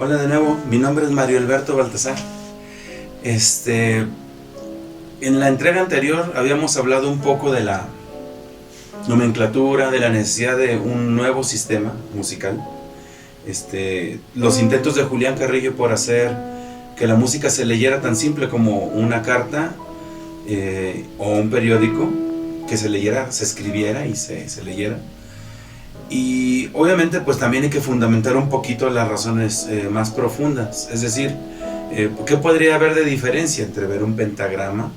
Hola de nuevo, mi nombre es Mario Alberto Baltasar. En la entrega anterior habíamos hablado un poco de la nomenclatura, de la necesidad de un nuevo sistema musical. Los intentos de Julián Carrillo por hacer que la música se leyera tan simple como una carta o un periódico, que se leyera, se escribiera y se leyera. Y obviamente pues también hay que fundamentar un poquito las razones más profundas, es decir, ¿qué podría haber de diferencia entre ver un pentagrama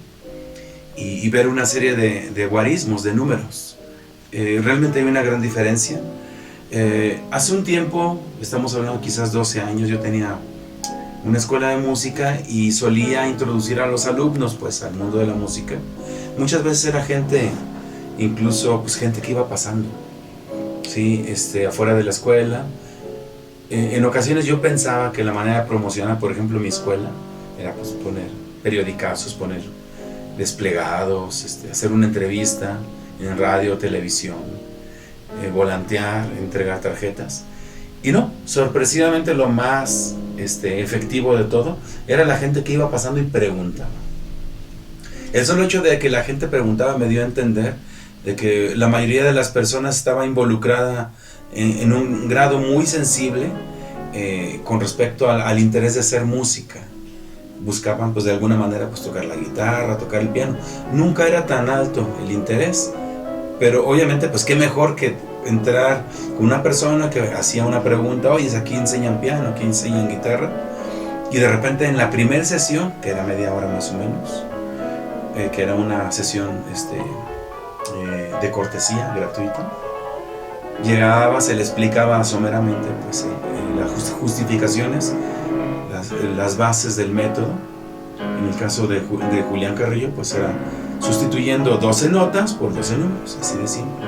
y ver una serie de guarismos, de números? Realmente hay una gran diferencia. Hace un tiempo, estamos hablando quizás 12 años, yo tenía una escuela de música y solía introducir a los alumnos pues al mundo de la música. Muchas veces era gente, incluso pues gente que iba pasando, ¿sí? Afuera de la escuela. En ocasiones yo pensaba que la manera de promocionar, por ejemplo, mi escuela era pues poner periodicazos, poner desplegados, hacer una entrevista en radio, televisión, volantear, entregar tarjetas. Y no, sorpresivamente lo más efectivo de todo era la gente que iba pasando y preguntaba. El solo hecho de que la gente preguntaba me dio a entender de que la mayoría de las personas estaba involucrada en un grado muy sensible con respecto al interés de hacer música. Buscaban pues de alguna manera pues tocar la guitarra, tocar el piano. Nunca era tan alto el interés, pero obviamente pues qué mejor que entrar con una persona que hacía una pregunta: oye, aquí enseñan piano, aquí enseñan guitarra, y de repente en la primera sesión, que era media hora más o menos, que era una sesión de cortesía gratuita, llegaba, se le explicaba someramente pues, las justificaciones, las bases del método. En el caso de Julián Carrillo pues era sustituyendo 12 notas por 12 números, así de simple,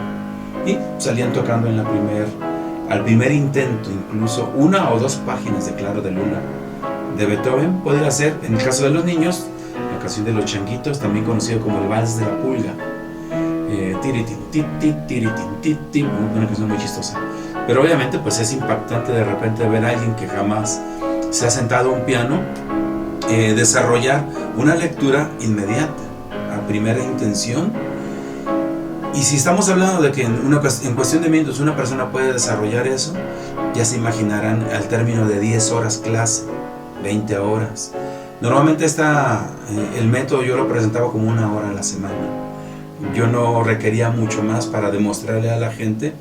y salían tocando al primer intento incluso una o dos páginas de Claro de Luna de Beethoven. Podría ser, en el caso de los niños, la canción de los changuitos, también conocido como el Vals de la Pulga, una canción muy chistosa. Pero obviamente pues es impactante de repente ver a alguien que jamás se ha sentado a un piano desarrollar una lectura inmediata, a primera intención. Y si estamos hablando de que en cuestión de minutos una persona puede desarrollar eso, ya se imaginarán al término de 10 horas clase, 20 horas. Normalmente el método yo lo presentaba como 1 hora a la semana. Yo no requería mucho más para demostrarle a la gente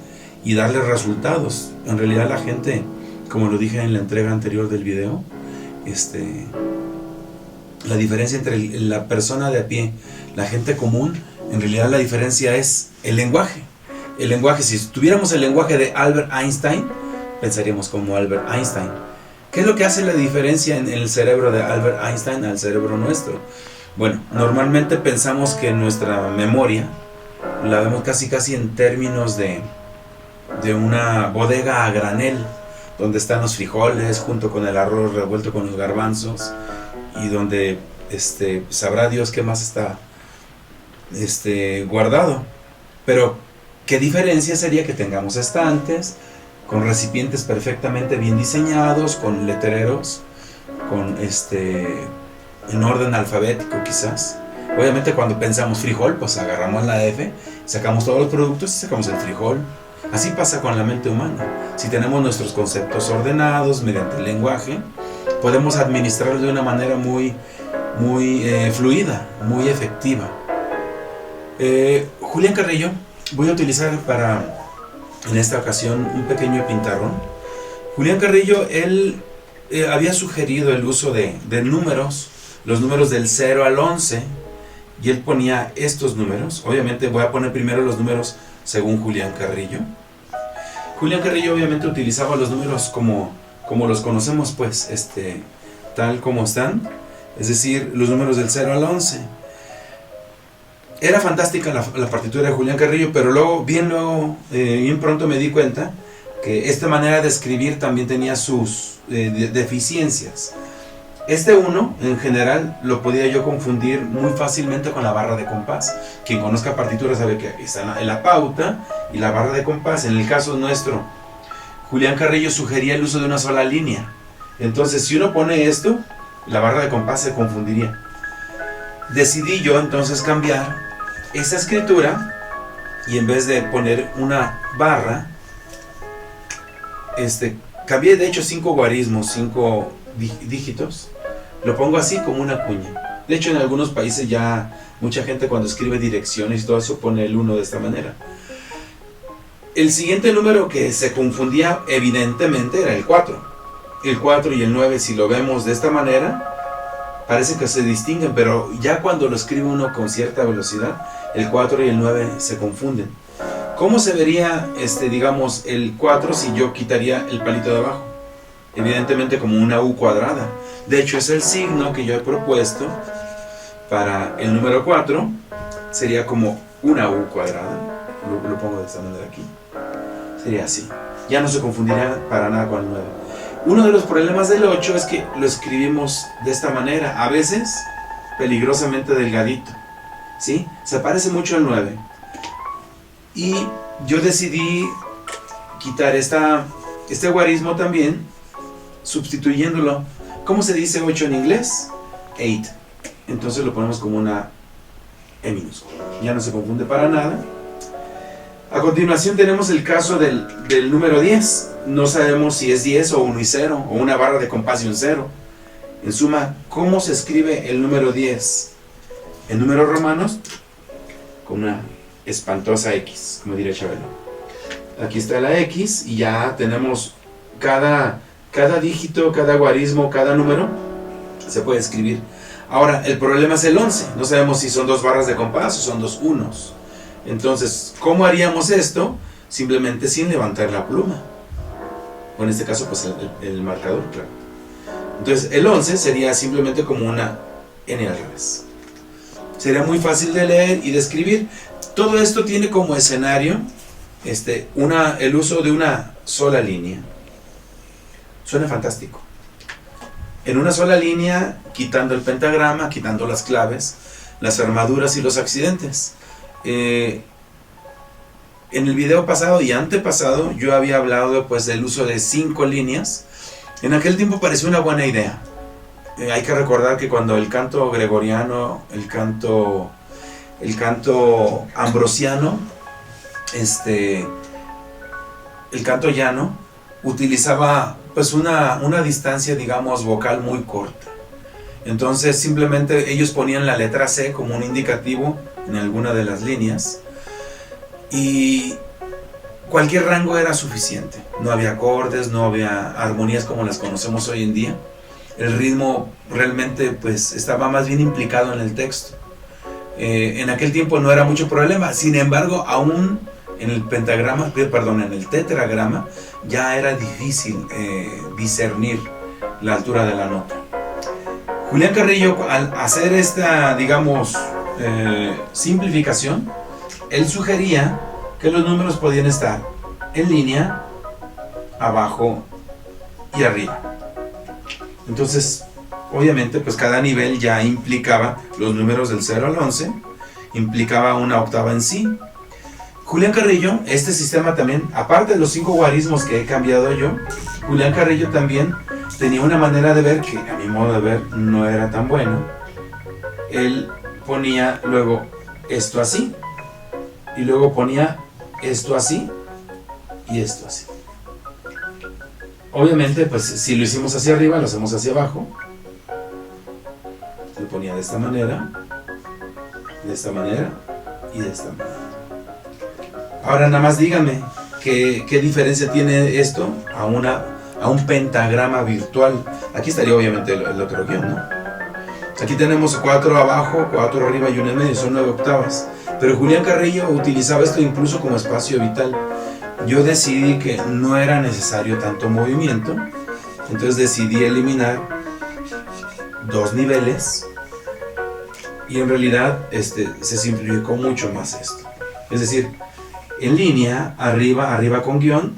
y darle resultados. En realidad la gente, como lo dije en la entrega anterior del video, la diferencia entre la persona de a pie, la gente común, en realidad la diferencia es el lenguaje. El lenguaje, si tuviéramos el lenguaje de Albert Einstein, pensaríamos como Albert Einstein. ¿Qué es lo que hace la diferencia en el cerebro de Albert Einstein al cerebro nuestro? Bueno, normalmente pensamos que nuestra memoria la vemos casi en términos de una bodega a granel, donde están los frijoles junto con el arroz revuelto con los garbanzos, y donde sabrá Dios qué más está guardado. Pero qué diferencia sería que tengamos estantes con recipientes perfectamente bien diseñados, con letreros, en orden alfabético quizás. Obviamente cuando pensamos frijol, pues agarramos la F, sacamos todos los productos y sacamos el frijol. Así pasa con la mente humana. Si tenemos nuestros conceptos ordenados mediante el lenguaje, podemos administrarlos de una manera muy fluida, muy efectiva. Julián Carrillo, voy a utilizar en esta ocasión un pequeño pintarrón. Julián Carrillo, él había sugerido el uso de números, los números del 0 al 11, y él ponía estos números. Obviamente voy a poner primero los números según Julián Carrillo. Julián Carrillo obviamente utilizaba los números como los conocemos, pues, tal como están, es decir, los números del 0 al 11. Era fantástica la partitura de Julián Carrillo, pero luego, bien pronto me di cuenta que esta manera de escribir también tenía sus deficiencias. Este 1, en general, lo podía yo confundir muy fácilmente con la barra de compás. Quien conozca partitura sabe que está en la pauta y la barra de compás. En el caso nuestro, Julián Carrillo sugería el uso de una sola línea. Entonces, si uno pone esto, la barra de compás se confundiría. Decidí yo entonces cambiar esa escritura y en vez de poner una barra, cambié de hecho 5 guarismos, 5 dígitos, lo pongo así como una cuña. De hecho, en algunos países ya mucha gente cuando escribe direcciones y todo eso pone el 1 de esta manera. El siguiente número que se confundía evidentemente era el 4. El 4 y el 9, si lo vemos de esta manera, parece que se distinguen, pero ya cuando lo escribe uno con cierta velocidad, el 4 y el 9 se confunden. ¿Cómo se vería, digamos, el 4 si yo quitaría el palito de abajo? Evidentemente como una U cuadrada. De hecho, es el signo que yo he propuesto para el número 4. Sería como una U cuadrada. Lo pongo de esta manera aquí. Sería así. Ya no se confundirá para nada con el 9. Uno de los problemas del 8 es que lo escribimos de esta manera. A veces, peligrosamente delgadito. ¿Sí? Se parece mucho al 9. Y yo decidí quitar este guarismo también, sustituyéndolo. ¿Cómo se dice 8 en inglés? 8. Entonces lo ponemos como una E minúscula. Ya no se confunde para nada. A continuación tenemos el caso del número 10. No sabemos si es 10 o 1 y 0, o una barra de compás y un 0. En suma, ¿cómo se escribe el número 10? En números romanos, con una espantosa X, como diría Chabelo. Aquí está la X y ya tenemos cada dígito, cada guarismo, cada número se puede escribir. Ahora, el problema es el 11. No sabemos si son 2 barras de compás o son 2 unos. Entonces, ¿cómo haríamos esto? Simplemente sin levantar la pluma. O en este caso, pues el marcador, claro. Entonces, el 11 sería simplemente como una N al revés. Sería muy fácil de leer y de escribir. Todo esto tiene como escenario el uso de una sola línea. Suena fantástico. En una sola línea, quitando el pentagrama, quitando las claves, las armaduras y los accidentes. En el video pasado y antepasado yo había hablado pues del uso de 5 líneas. En aquel tiempo pareció una buena idea. Hay que recordar que cuando el canto gregoriano, el canto ambrosiano, el canto llano, utilizaba pues una distancia, digamos, vocal muy corta. Entonces simplemente ellos ponían la letra C como un indicativo en alguna de las líneas y cualquier rango era suficiente. No había acordes, no había armonías como las conocemos hoy en día. El ritmo realmente pues estaba más bien implicado en el texto. En aquel tiempo no era mucho problema. Sin embargo, aún en el en el tetragrama ya era difícil discernir la altura de la nota. Julián Carrillo, al hacer esta, digamos, simplificación, él sugería que los números podían estar en línea, abajo y arriba. Entonces, obviamente, pues cada nivel ya implicaba los números del 0 al 11, implicaba una octava en sí. Julián Carrillo, este sistema también, aparte de los 5 guarismos que he cambiado yo, Julián Carrillo también tenía una manera de ver que a mi modo de ver no era tan bueno. Él ponía luego esto así, y luego ponía esto así, y esto así. Obviamente, pues si lo hicimos hacia arriba, lo hacemos hacia abajo. Lo ponía de esta manera y de esta manera. Ahora nada más díganme, ¿qué diferencia tiene esto a un pentagrama virtual? Aquí estaría obviamente el otro guión, ¿no? Aquí tenemos 4 abajo, 4 arriba y 1 en medio, son 9 octavas. Pero Julián Carrillo utilizaba esto incluso como espacio vital. Yo decidí que no era necesario tanto movimiento, entonces decidí eliminar 2 niveles y en realidad se simplificó mucho más esto. Es decir, en línea, arriba con guión,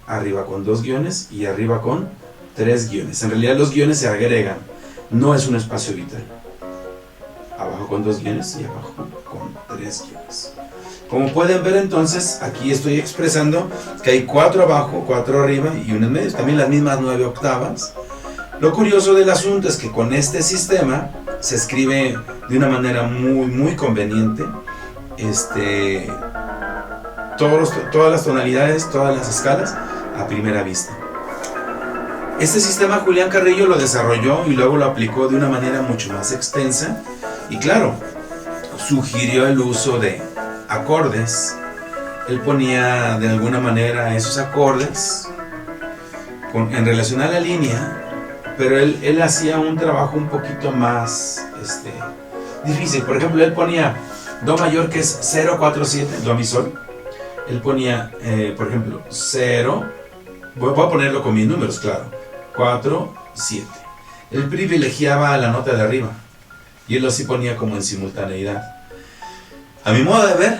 arriba con 2 guiones y arriba con 3 guiones. En realidad los guiones se agregan, no es un espacio vital. Abajo con 2 guiones y abajo con 3 guiones. Como pueden ver entonces, aquí estoy expresando que hay 4 abajo, 4 arriba y 1 en medio. También las mismas 9 octavas. Lo curioso del asunto es que con este sistema se escribe de una manera muy conveniente, todas las tonalidades, todas las escalas a primera vista. Este sistema Julián Carrillo lo desarrolló y luego lo aplicó de una manera mucho más extensa y claro, sugirió el uso de acordes. Él ponía de alguna manera esos acordes en relación a la línea, pero él hacía un trabajo un poquito más difícil. Por ejemplo, él ponía Do mayor, que es 0, 4, 7, Do mi sol. Él ponía, por ejemplo, 0, voy a ponerlo con mis números, claro, 4, 7. Él privilegiaba la nota de arriba y él lo así ponía como en simultaneidad. A mi modo de ver,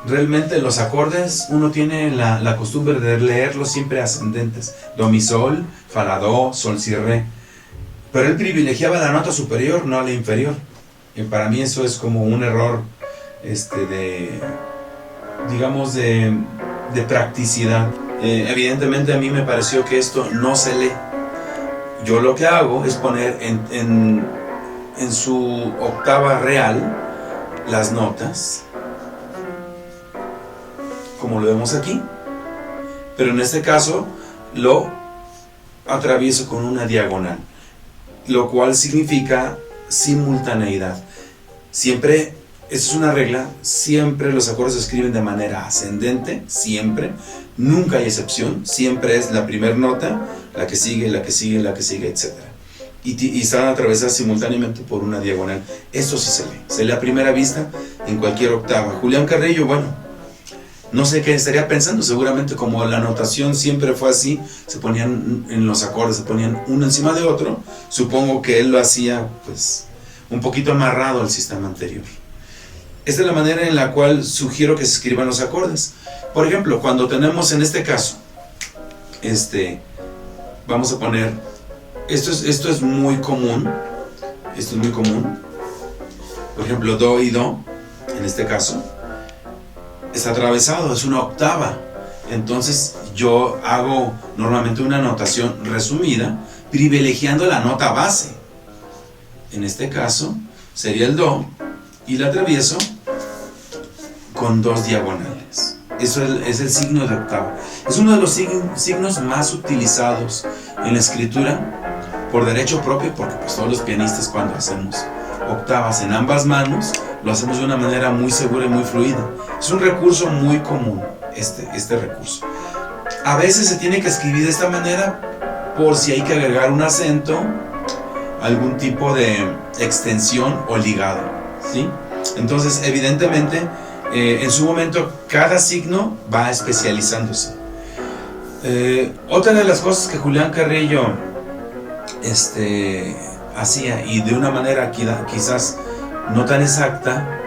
realmente los acordes uno tiene la costumbre de leerlos siempre ascendentes. Do, mi, sol, fa, la, do, sol, si, re. Pero él privilegiaba la nota superior, no la inferior. Y para mí eso es como un error de practicidad. Evidentemente a mí me pareció que esto no se lee. Yo lo que hago es poner en su octava real las notas, como lo vemos aquí, pero en este caso lo atravieso con una diagonal, lo cual significa simultaneidad. Siempre, eso es una regla, siempre los acordes se escriben de manera ascendente, siempre, nunca hay excepción, siempre es la primera nota, la que sigue, la que sigue, la que sigue, etc. Y están atravesadas simultáneamente por una diagonal. Esto sí se lee a primera vista en cualquier octava. Julián Carrillo, bueno, no sé qué estaría pensando, seguramente como la notación siempre fue así, se ponían en los acordes, se ponían uno encima de otro, supongo que él lo hacía pues un poquito amarrado al sistema anterior. Esta es la manera en la cual sugiero que se escriban los acordes. Por ejemplo, cuando tenemos en este caso, vamos a poner, esto es muy común, por ejemplo, do y do, en este caso, está atravesado, es una octava. Entonces yo hago normalmente una notación resumida, privilegiando la nota base. En este caso sería el do y la atravieso con dos diagonales. Eso es el signo de octava. Es uno de los signos más utilizados en la escritura por derecho propio, porque pues todos los pianistas cuando hacemos octavas en ambas manos lo hacemos de una manera muy segura y muy fluida. Es un recurso muy común este recurso. A veces se tiene que escribir de esta manera por si hay que agregar un acento, algún tipo de extensión o ligado, ¿sí? Entonces evidentemente en su momento cada signo va especializándose. Otra de las cosas que Julián Carrillo hacía, y de una manera quizás no tan exacta,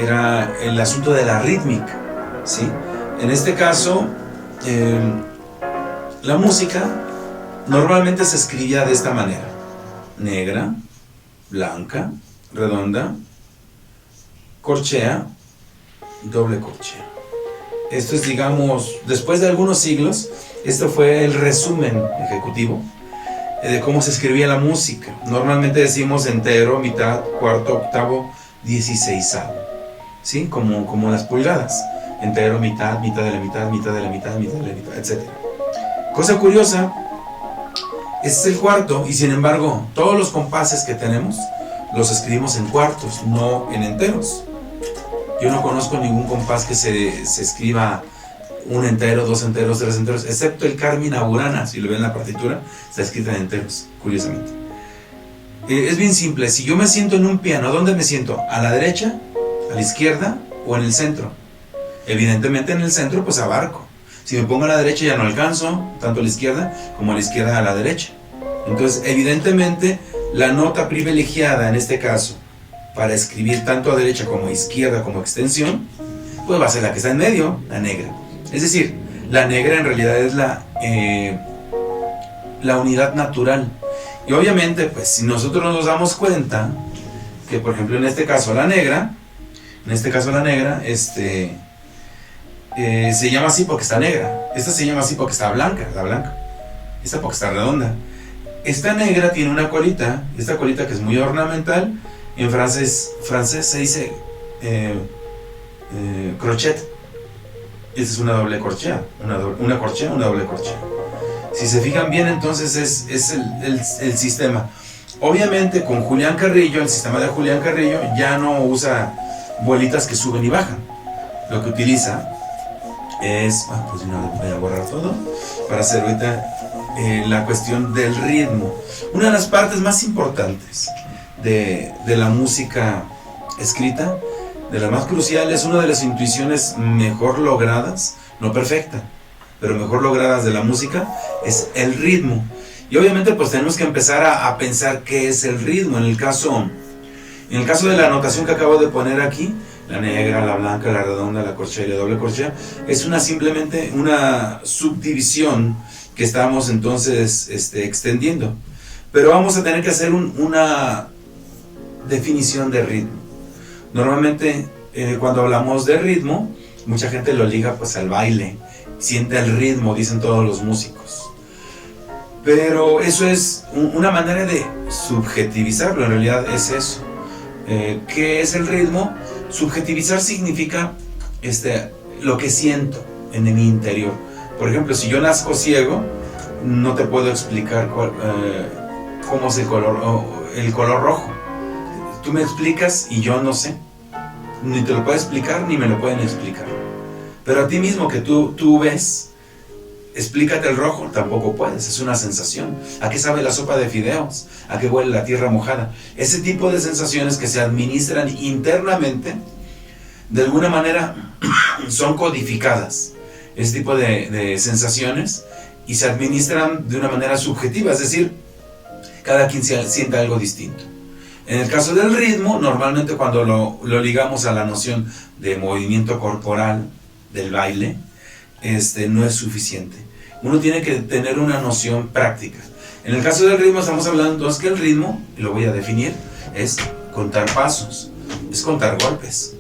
era el asunto de la rítmica, ¿sí? En este caso la música normalmente se escribía de esta manera: negra, blanca, redonda, corchea, doble corchea. Esto es, digamos, después de algunos siglos, esto fue el resumen ejecutivo de cómo se escribía la música. Normalmente decimos entero, mitad, cuarto, octavo, 16avo, ¿sí? Como las pulgadas. Entero, mitad, mitad de la mitad, mitad de la mitad, mitad de la mitad, etc. Cosa curiosa, este es el cuarto, y sin embargo, todos los compases que tenemos los escribimos en cuartos, no en enteros. Yo no conozco ningún compás que se escriba un entero, dos enteros, tres enteros, excepto el Carmina Burana. Si lo ven en la partitura, está escrita en enteros, curiosamente. Es bien simple. Si yo me siento en un piano, ¿dónde me siento? ¿A la derecha, a la izquierda o en el centro? Evidentemente en el centro pues abarco. Si me pongo a la derecha ya no alcanzo, tanto a la izquierda como a la izquierda a la derecha. Entonces evidentemente la nota privilegiada en este caso para escribir tanto a derecha como a izquierda como extensión, pues va a ser la que está en medio, la negra. Es decir, la negra en realidad es la unidad natural. Y obviamente, pues si nosotros nos damos cuenta que, por ejemplo, en este caso la negra, se llama así porque está negra. Esta se llama así porque está blanca, la blanca. Esta porque está redonda. Esta negra tiene una colita, esta colita que es muy ornamental. En francés se dice crochet. Esa es una doble corchea, una corchea, una doble corchea. Si se fijan bien, entonces es el sistema. Obviamente con Julián Carrillo, el sistema de Julián Carrillo ya no usa bolitas que suben y bajan. Lo que utiliza es, pues no voy a borrar todo para hacer ahorita la cuestión del ritmo. Una de las partes más importantes de la música escrita, de las más cruciales, una de las intuiciones mejor logradas, no perfecta, pero mejor logradas de la música, es el ritmo. Y obviamente pues tenemos que empezar a pensar qué es el ritmo. En el caso de la anotación que acabo de poner aquí, la negra, la blanca, la redonda, la corchea y la doble corchea, es simplemente una subdivisión que estamos entonces extendiendo. Pero vamos a tener que hacer una definición de ritmo. Normalmente cuando hablamos de ritmo, mucha gente lo liga pues al baile, siente el ritmo, dicen todos los músicos. Pero eso es una manera de subjetivizarlo, en realidad es eso. ¿Qué es el ritmo? Subjetivizar significa lo que siento en mi interior. Por ejemplo, si yo nazco ciego, no te puedo explicar cómo es el color rojo. Tú me explicas y yo no sé. Ni te lo puedo explicar, ni me lo pueden explicar. Pero a ti mismo que tú ves, explícate el rojo, tampoco puedes, es una sensación. ¿A qué sabe la sopa de fideos? ¿A qué huele la tierra mojada? Ese tipo de sensaciones que se administran internamente, de alguna manera son codificadas. Ese tipo de sensaciones, y se administran de una manera subjetiva, es decir, cada quien siente algo distinto. En el caso del ritmo, normalmente cuando lo ligamos a la noción de movimiento corporal, del baile, no es suficiente. Uno tiene que tener una noción práctica. En el caso del ritmo estamos hablando entonces que el ritmo, y lo voy a definir, es contar pasos, es contar golpes,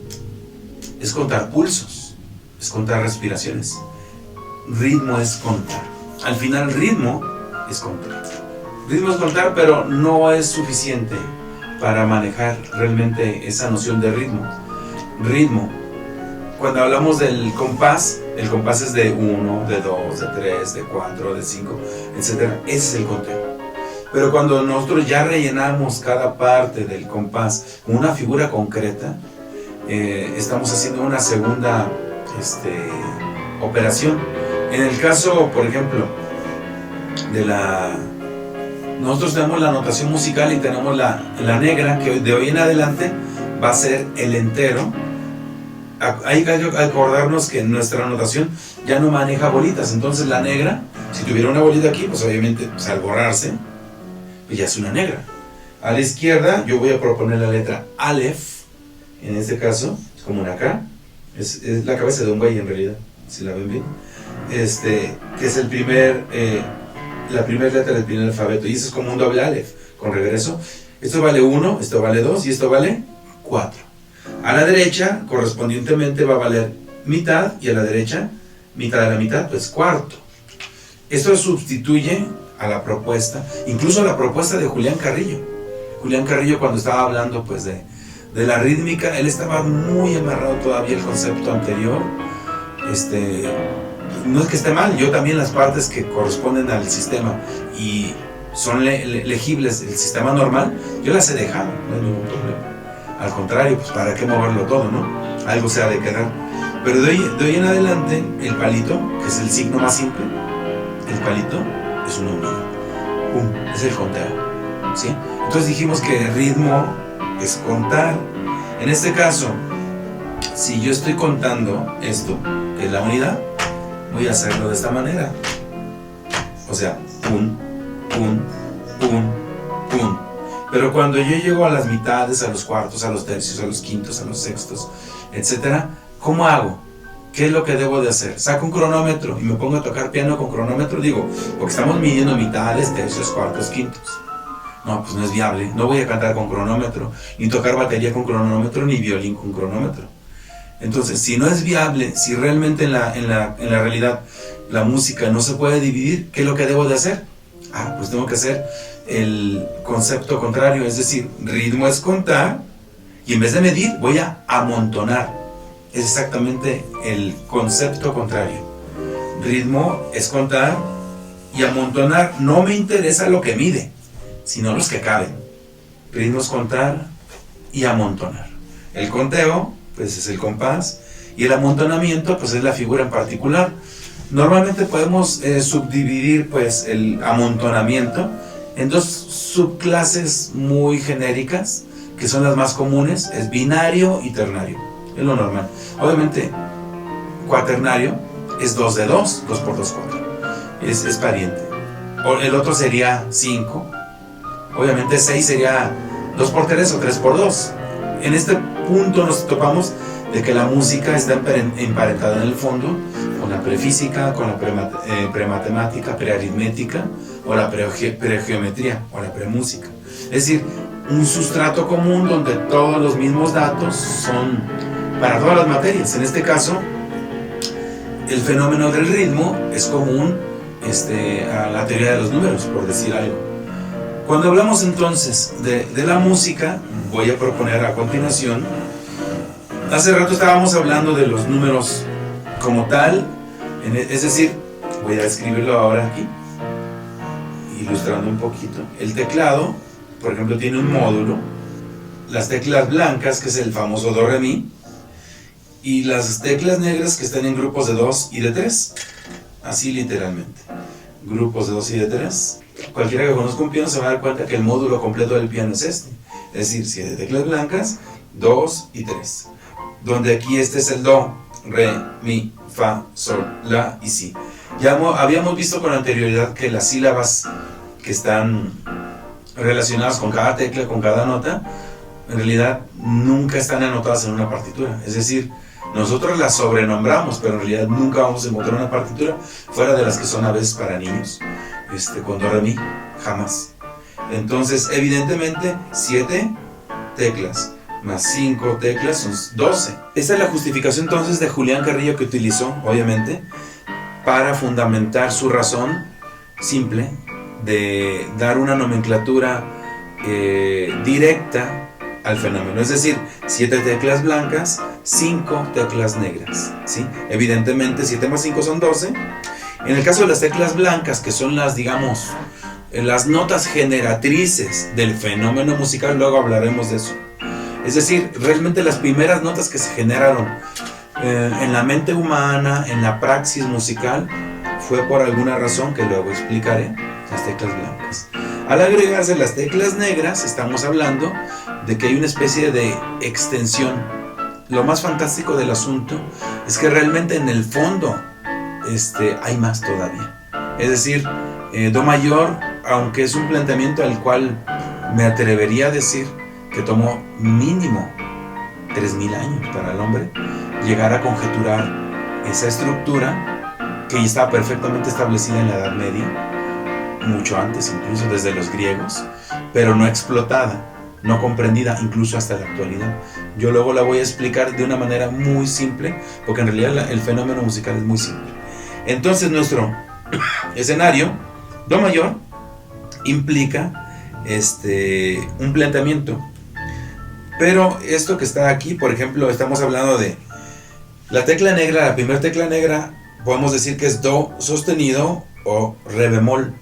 es contar pulsos, es contar respiraciones. Ritmo es contar. Al final ritmo es contar. Ritmo es contar, pero no es suficiente para manejar realmente esa noción de ritmo. Ritmo, cuando hablamos del compás, el compás es de 1, de 2, de 3, de 4, de 5, etc. Ese es el conteo. Pero cuando nosotros ya rellenamos cada parte del compás con una figura concreta, estamos haciendo una segunda operación. En el caso, por ejemplo, nosotros tenemos la notación musical y tenemos la negra, que de hoy en adelante va a ser el entero. Hay que acordarnos que nuestra notación ya no maneja bolitas. Entonces la negra, si tuviera una bolita aquí, pues obviamente al borrarse, pues ya es una negra. A la izquierda yo voy a proponer la letra Aleph, en este caso, como una K, es la cabeza de un buey en realidad, si la ven bien, que es la primera letra del primer alfabeto, y eso es como un doble Aleph, con regreso. Esto vale 1, esto vale 2 y esto vale 4. A la derecha, correspondientemente, va a valer mitad, y a la derecha, mitad de la mitad, pues cuarto. Esto sustituye a la propuesta, incluso a la propuesta de Julián Carrillo. Julián Carrillo, cuando estaba hablando pues de la rítmica, él estaba muy amarrado todavía al concepto anterior. No es que esté mal, yo también las partes que corresponden al sistema y son legibles, el sistema normal, yo las he dejado, no hay ningún problema. Al contrario, pues para qué moverlo todo, ¿no? Algo se ha de quedar. Pero de hoy en adelante, el palito, que es el signo más simple, el palito es una unidad. Es el conteo, ¿sí? Entonces dijimos que ritmo es contar. En este caso, si yo estoy contando esto, que es la unidad, voy a hacerlo de esta manera. O sea, pum, pum, pum, pum. Pero cuando yo llego a las mitades, a los cuartos, a los tercios, a los quintos, a los sextos, etc., ¿cómo hago? ¿Qué es lo que debo de hacer? Saco un cronómetro y me pongo a tocar piano con cronómetro, digo, porque estamos midiendo mitades, tercios, cuartos, quintos. No, pues no es viable. No voy a cantar con cronómetro, ni tocar batería con cronómetro, ni violín con cronómetro. Entonces, si no es viable, si realmente en la realidad la música no se puede dividir, ¿qué es lo que debo de hacer? Pues tengo que hacer el concepto contrario, es decir, ritmo es contar y en vez de medir voy a amontonar. Es exactamente el concepto contrario. Ritmo es contar y amontonar. No me interesa lo que mide, sino los que caben. Ritmo es contar y amontonar. El conteo, pues es el compás, y el amontonamiento, pues es la figura en particular. Normalmente podemos subdividir pues el amontonamiento en dos subclases muy genéricas, que son las más comunes, es binario y ternario, es lo normal. Obviamente, cuaternario es 2 de 2, 2 por 2, 4, es pariente. El otro sería 5, obviamente 6 sería 2 por 3 o 3 por 2. En este punto nos topamos de que la música está emparentada en el fondo con la prefísica, con la prematemática, prearitmética o la pregeometría o la premúsica. Es decir, un sustrato común donde todos los mismos datos son para todas las materias. En este caso, el fenómeno del ritmo es común a la teoría de los números, por decir algo. Cuando hablamos entonces de la música, voy a proponer a continuación. Hace rato estábamos hablando de los números como tal, es decir, voy a escribirlo ahora aquí, ilustrando un poquito. El teclado, por ejemplo, tiene un módulo, las teclas blancas, que es el famoso do, re, mi, y las teclas negras que están en grupos de 2 y de 3, así literalmente, grupos de 2 y de 3. Cualquiera que conozca un piano se va a dar cuenta que el módulo completo del piano es este, es decir, 7 teclas blancas, 2 y 3. Donde aquí este es el do, re, mi, fa, sol, la y si. Ya habíamos visto con anterioridad que las sílabas que están relacionadas con cada tecla, con cada nota, en realidad nunca están anotadas en una partitura. Es decir, nosotros las sobrenombramos, pero en realidad nunca vamos a encontrar una partitura fuera de las que son a veces para niños, con do, re, mi, jamás. Entonces, evidentemente, 7 teclas más 5 teclas son 12. Esta es la justificación entonces de Julián Carrillo que utilizó, obviamente, para fundamentar su razón simple de dar una nomenclatura directa al fenómeno. Es decir, 7 teclas blancas, 5 teclas negras, ¿sí? Evidentemente 7 más 5 son 12. En el caso de las teclas blancas, que son las, digamos, las notas generatrices del fenómeno musical, luego hablaremos de eso. Es decir, realmente las primeras notas que se generaron en la mente humana, en la praxis musical, fue por alguna razón que luego explicaré, las teclas blancas. Al agregarse las teclas negras, estamos hablando de que hay una especie de extensión. Lo más fantástico del asunto es que realmente en el fondo hay más todavía. Es decir, do mayor, aunque es un planteamiento al cual me atrevería a decir que tomó mínimo 3000 años para el hombre llegar a conjeturar esa estructura que ya estaba perfectamente establecida en la Edad Media, mucho antes incluso desde los griegos, pero no explotada, no comprendida incluso hasta la actualidad. Yo luego la voy a explicar de una manera muy simple, porque en realidad el fenómeno musical es muy simple. Entonces nuestro escenario, do mayor, implica un planteamiento. Pero esto que está aquí, por ejemplo, estamos hablando de la tecla negra, la primera tecla negra, podemos decir que es do sostenido o re bemol.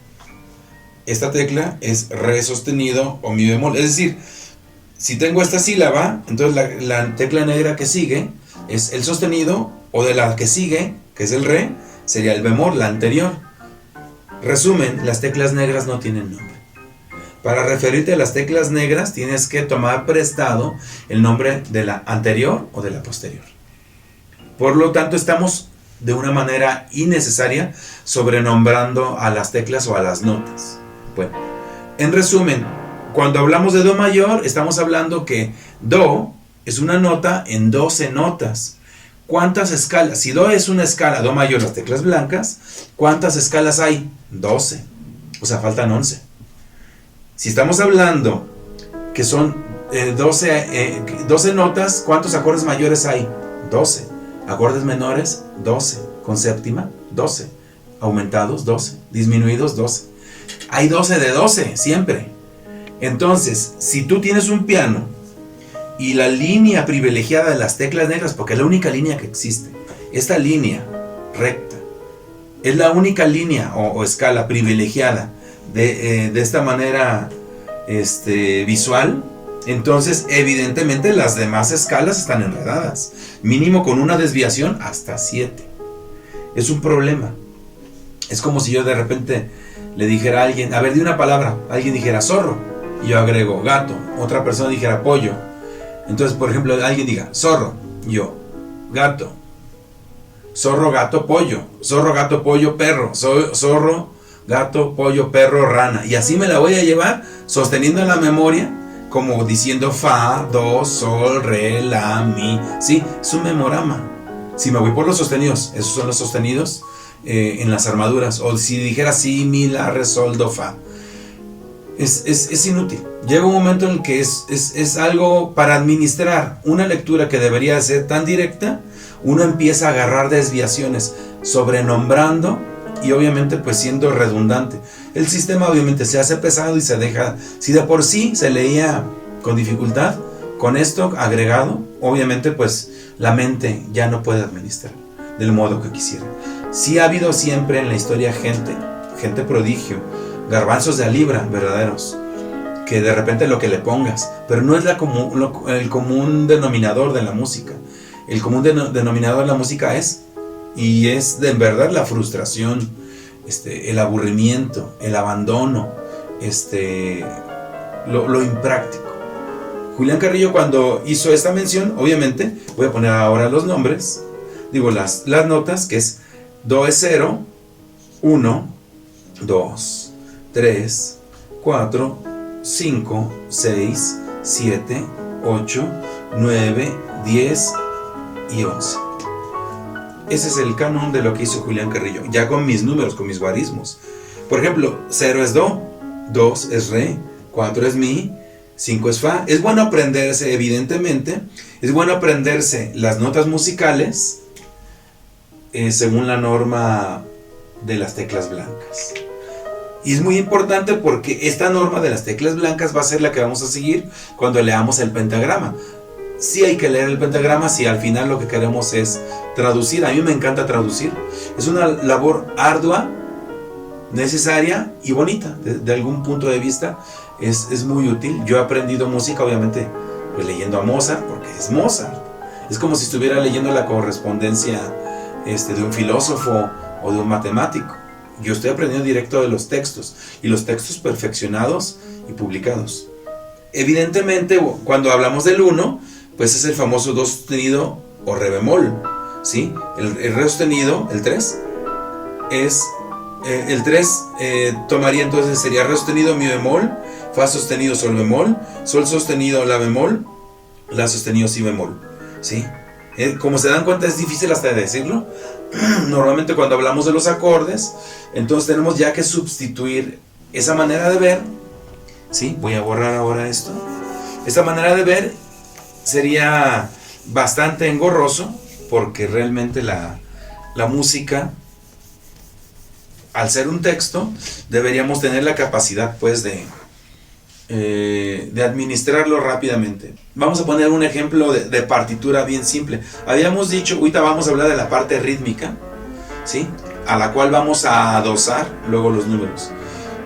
Esta tecla es re sostenido o mi bemol. Es decir, si tengo esta sílaba, entonces la tecla negra que sigue es el sostenido, o de la que sigue, que es el re, sería el bemol, la anterior. Resumen, las teclas negras no tienen nombre. Para referirte a las teclas negras tienes que tomar prestado el nombre de la anterior o de la posterior. Por lo tanto, estamos de una manera innecesaria sobrenombrando a las teclas o a las notas. Bueno, en resumen, cuando hablamos de do mayor, estamos hablando que do es una nota en 12 notas. ¿Cuántas escalas? Si do es una escala, do mayor, las teclas blancas, ¿cuántas escalas hay? 12. O sea, faltan 11. Si estamos hablando que son 12 notas, ¿cuántos acordes mayores hay? 12. Acordes menores, 12. Con séptima, 12. Aumentados, 12. Disminuidos, 12. hay 12 de 12, siempre. Entonces, si tú tienes un piano y la línea privilegiada de las teclas negras, porque es la única línea que existe, esta línea recta, es la única línea o escala privilegiada de esta manera visual, entonces evidentemente las demás escalas están enredadas, mínimo con una desviación hasta 7. Es un problema. Es como si yo de repente le dijera a alguien, a ver, di una palabra, alguien dijera zorro, y yo agrego gato, otra persona dijera pollo. Entonces, por ejemplo, alguien diga zorro, yo gato, zorro, gato, pollo, perro, zorro, gato, pollo, perro, rana. Y así me la voy a llevar sosteniendo en la memoria, como diciendo fa, do, sol, re, la, mi. Sí, es un memorama. Si me voy por los sostenidos, esos son los sostenidos en las armaduras. O si dijera si, mi, la, re, sol, do, fa. Es inútil. Llega un momento en el que es algo para administrar una lectura que debería ser tan directa. Uno empieza a agarrar desviaciones, sobrenombrando y obviamente pues siendo redundante. El sistema obviamente se hace pesado y se deja, si de por sí se leía con dificultad, con esto agregado, obviamente pues la mente ya no puede administrar del modo que quisiera. Sí ha habido siempre en la historia gente prodigio, garbanzos de a libra verdaderos, que de repente lo que le pongas, pero no es el común denominador de la música. El común denominador de la música es de verdad la frustración, el aburrimiento, el abandono, lo impráctico. Julián Carrillo, cuando hizo esta mención, obviamente voy a poner ahora los nombres, digo las notas, que es do es 0, 1, 2, 3, 4, 5, 6, 7, 8, 9, 10 y 11. Ese es el canon de lo que hizo Julián Carrillo, ya con mis números, con mis guarismos. Por ejemplo, 0 es do, 2 es re, 4 es mi, 5 es fa. Es bueno aprenderse, evidentemente, es bueno aprenderse las notas musicales según la norma de las teclas blancas. Y es muy importante porque esta norma de las teclas blancas va a ser la que vamos a seguir cuando leamos el pentagrama. Sí hay que leer el pentagrama si al final lo que queremos es traducir. A mí me encanta traducir. Es una labor ardua, necesaria y bonita. De algún punto de vista es muy útil. Yo he aprendido música, obviamente, pues leyendo a Mozart, porque es Mozart. Es como si estuviera leyendo la correspondencia de un filósofo o de un matemático. Yo estoy aprendiendo directo de los textos, y los textos perfeccionados y publicados. Evidentemente, cuando hablamos del 1, pues es el famoso do sostenido o re bemol, ¿sí? El re sostenido, el 3, es el 3 tomaría entonces, sería re sostenido, mi bemol, fa sostenido, sol bemol, sol sostenido, la bemol, la sostenido, si bemol, ¿sí? Como se dan cuenta, es difícil hasta de decirlo. Normalmente cuando hablamos de los acordes, entonces tenemos ya que sustituir esa manera de ver, ¿sí? Voy a borrar ahora esto. Esta manera de ver sería bastante engorroso, porque realmente la música, al ser un texto, deberíamos tener la capacidad pues de administrarlo rápidamente. Vamos a poner un ejemplo de partitura bien simple. Habíamos dicho, ahorita vamos a hablar de la parte rítmica, ¿sí? A la cual vamos a adosar luego los números.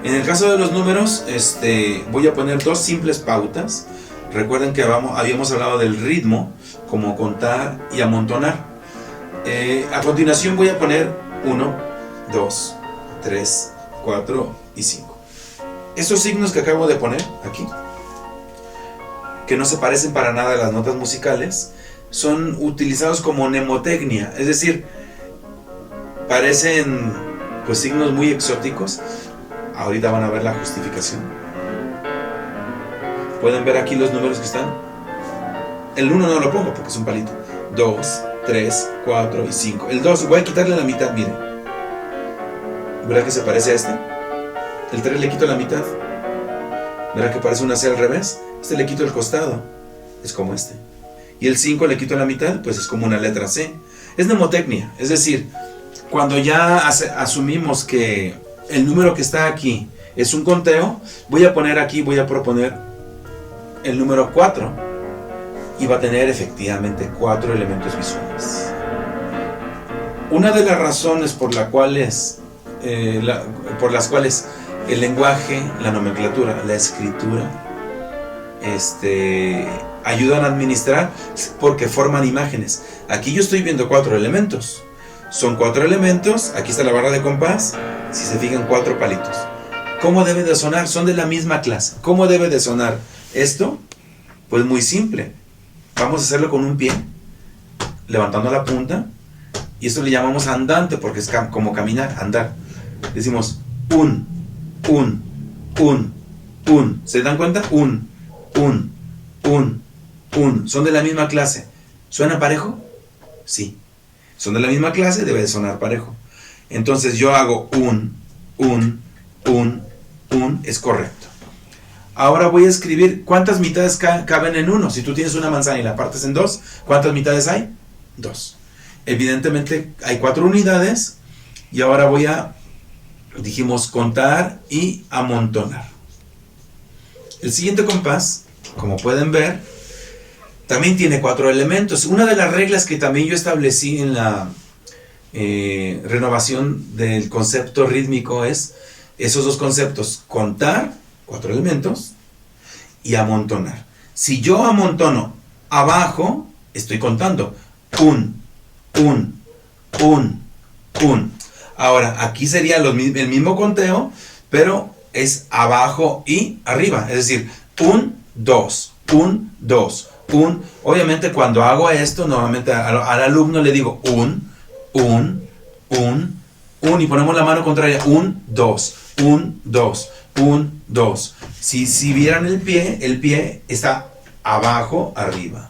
En el caso de los números, voy a poner dos simples pautas. Recuerden que habíamos hablado del ritmo, como contar y amontonar. A continuación voy a poner 1, 2, 3, 4 y 5. Estos signos que acabo de poner aquí, que no se parecen para nada a las notas musicales, son utilizados como mnemotecnia, es decir, parecen pues signos muy exóticos. Ahorita van a ver la justificación. ¿Pueden ver aquí los números que están? El 1 no lo pongo porque es un palito. 2, 3, 4 y 5. El 2, voy a quitarle la mitad, miren. ¿Verdad que se parece a este? El 3 le quito la mitad. ¿Verdad que parece una C al revés? Este le quito el costado. Es como este. Y el 5 le quito la mitad, pues es como una letra C. Es mnemotecnia. Es decir, cuando ya asumimos que el número que está aquí Es un conteo. Voy a poner aquí, voy a proponer el número 4 y va a tener efectivamente 4 elementos visuales. Una de las razones por las cuales el lenguaje, la nomenclatura, la escritura, ayudan a administrar, porque forman imágenes. Aquí yo estoy viendo 4 elementos. Son 4 elementos. Aquí está la barra de compás. Si se fijan, 4 palitos. ¿Cómo debe de sonar? Son de la misma clase. ¿Cómo debe de sonar esto? Pues muy simple. Vamos a hacerlo con un pie, levantando la punta. Y esto le llamamos andante, porque es como caminar, andar. Decimos un. ¿Se dan cuenta? Un. Son de la misma clase. ¿Suena parejo? Sí. Son de la misma clase, debe de sonar parejo. Entonces yo hago un, es correcto. Ahora voy a escribir cuántas mitades caben en uno. Si tú tienes una manzana y la partes en 2, ¿cuántas mitades hay? 2. Evidentemente hay 4 unidades. Y ahora voy a, dijimos, contar y amontonar. El siguiente compás, como pueden ver, también tiene 4 elementos. Una de las reglas que también yo establecí en la renovación del concepto rítmico es esos 2 conceptos: contar, 4 elementos, y amontonar. Si yo amontono abajo, estoy contando un. Ahora, aquí sería el mismo conteo, pero es abajo y arriba. Es decir, 1, 2. Obviamente cuando hago esto, normalmente al alumno le digo un, y ponemos la mano contraria, 1, 2. Si vieran el pie está abajo, arriba.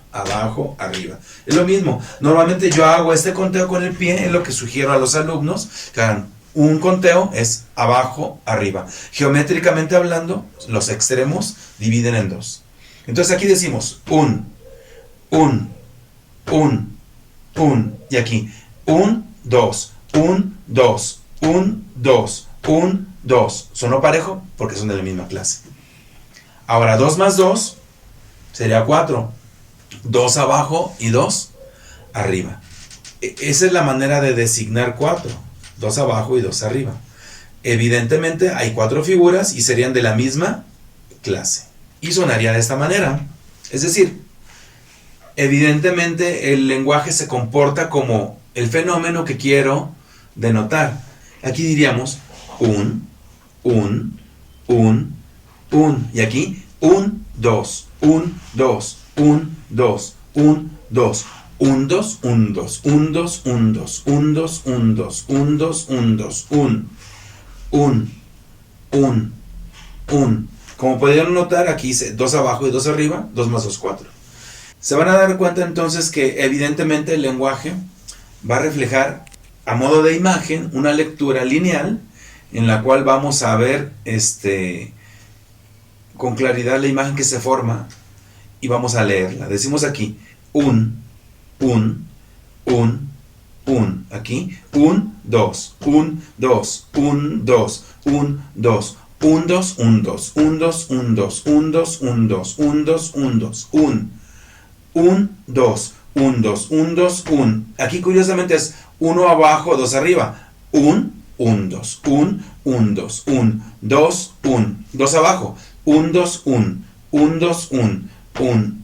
Es lo mismo. Normalmente yo hago este conteo con el pie, es lo que sugiero a los alumnos, que hagan un conteo, es abajo, arriba. Geométricamente hablando, los extremos dividen en 2. Entonces aquí decimos un, y aquí 1, 2. ¿Sonó parejo? Porque son de la misma clase. Ahora 2 más 2 sería 4. 2 abajo y 2 arriba. Esa es la manera de designar 4. 2 abajo y 2 arriba. Evidentemente hay 4 figuras y serían de la misma clase. Y sonaría de esta manera. Es decir, evidentemente el lenguaje se comporta como el fenómeno que quiero denotar. Aquí diríamos un. Y aquí 1, 2. 1, 2. 1, 2. 1, 2. 1, 2, 1, 2, 1, 2, 1, 2, 1, 2, 1, 2, 1, 2, 1, 2, 1. Como podrían notar, aquí dice 2 abajo y 2 arriba, 2 más 2, 4. Se van a dar cuenta entonces que evidentemente el lenguaje va a reflejar a modo de imagen una lectura lineal en la cual vamos a ver con claridad la imagen que se forma y vamos a leerla. Decimos aquí un. Aquí 1, 2, 1, 2, 1, 2, 1, 2. 1, 2, 1, 2, 1, 2, 1, 2, 1, 2, 1, 2, 1, 2, 1, 2, 1, 2, 1, 2, 1, 2, 1. Aquí curiosamente es 1 abajo, 2 arriba. 1, 2, 1, 2, 1, 2, 1, 2 abajo. 1, 2, 1, 2, 1,